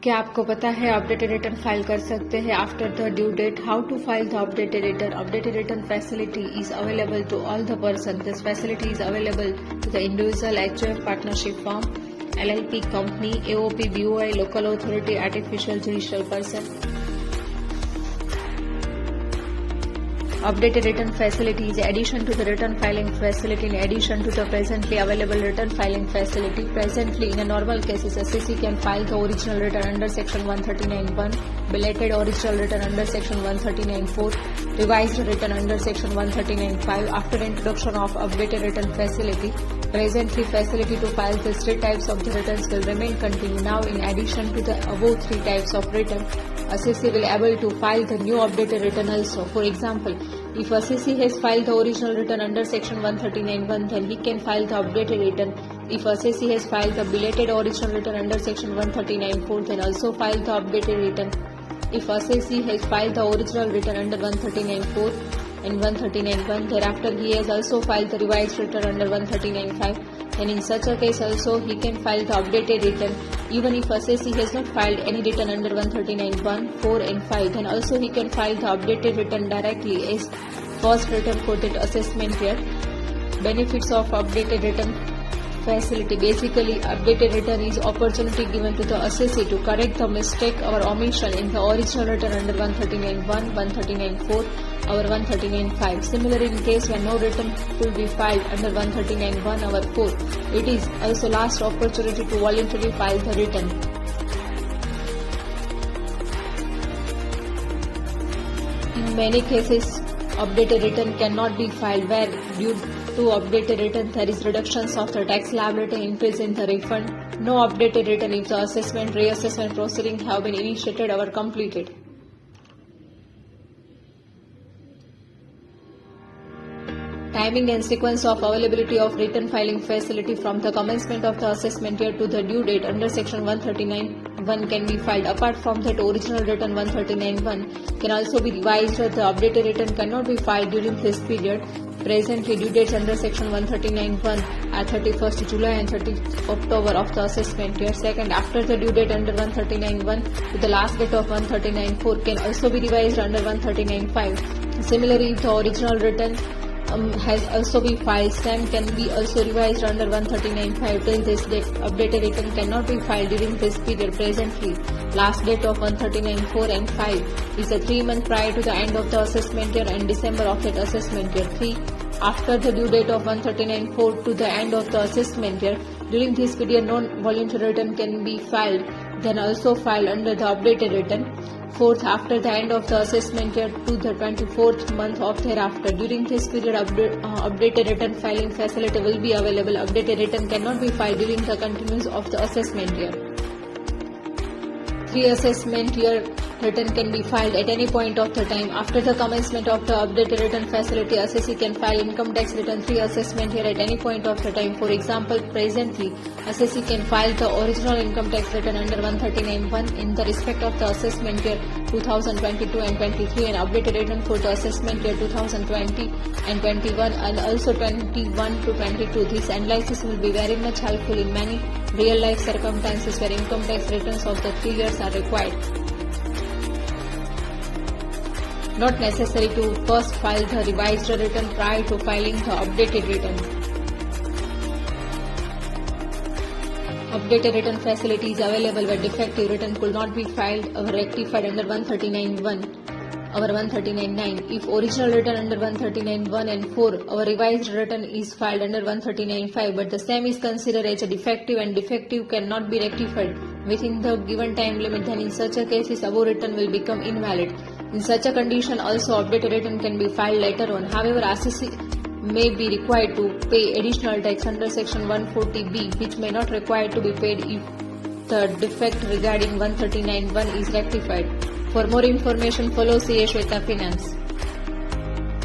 क्या आपको पता है अपडेटेड रिटर्न फाइल कर सकते हैं after the due date? How to file the updated return? Updated return facility is available to all the person. This facility is available to the individual, HUF, partnership firm, LLP, company, AOP, BOI, local authority, artificial judicial person. Updated return facility is addition to the return filing facility in addition to the presently available return filing facility. Presently, in a normal cases, SEC can file the original return under section 139(1), belated original return under section 139(4), revised return under section 139(5). After introduction of updated return facility, presently facility to file these three types of the returns will remain continued. Now, in addition to the above three types of return, SEC will able to file the new updated return also. For example, if SEC has filed the original return under section 139(1), then he can file the updated return. If SEC has filed the belated original return under section 139(4), then also file the updated return. If SEC has filed the original return under 139(4) and 139(1), thereafter he has also filed the revised return under 139(5), then in such a case also he can file the updated return. Even if SEC has not filed any return under 139(1), 4 and 5, then also he can file the updated return directly as first return for that assessment year. Benefits of updated return facility. Basically, updated return is opportunity given to the assessee to correct the mistake or omission in the original return under 139(1), 139(4), or 139(5). Similarly, in case when no return could be filed under 139(1) or 4, it is also last opportunity to voluntarily file the return. In many cases, updated return cannot be filed where due to updated return there is reductions of the tax liability, increase in the refund. No updated return if the assessment, reassessment proceedings have been initiated or completed. Timing and sequence of availability of return filing facility from the commencement of the assessment year to the due date under section 139(1) can be filed. Apart from that, original return 139(1) can also be revised. The updated return cannot be filed during this period. Presently, due dates under section 139(1) are 31st July and 30th October of the assessment year. Second, after the due date under 139(1) to the last date of 139(4) can also be revised under 139(5). Similarly, if the original return has also been filed, same can be also revised under 139(5). Till this date, updated return cannot be filed during this period. Presently, last date of 139(4) and 5 is a 3 month prior to the end of the assessment year and December of that assessment year. 3. After the due date of 139(4) to the end of the assessment year, during this period non-voluntary return can be filed, then also filed under the updated return. 4th, after the end of the assessment year to the 24th month of thereafter. During this period, updated return filing facility will be available. Updated return cannot be filed during the continuance of the assessment year. 3. Assessment year return can be filed at any point of the time. After the commencement of the updated return facility, assessee can file income tax return 3 assessment year at any point of the time. For example, presently, assessee can file the original income tax return under 139(1) in the respect of the assessment year 2022 and 23 and updated return for the assessment year 2020 and 21 and also 21 to 22. This analysis will be very much helpful in many real life circumstances where income tax returns of the 3 years are required. Not necessary to first file the revised return prior to filing the updated return. Updated return facility is available where defective return could not be filed or rectified under 139(1) or 139(9). If original return under 139(1) and 4 or revised return is filed under 139(5) but the same is considered as a defective and defective cannot be rectified within the given time limit, then in such a case his above return will become invalid. In such a condition also updated return can be filed later on. However, assessee may be required to pay additional tax under section 140(b) which may not require to be paid if the defect regarding 139(1) is rectified. For more information, follow CA Shweta Finance.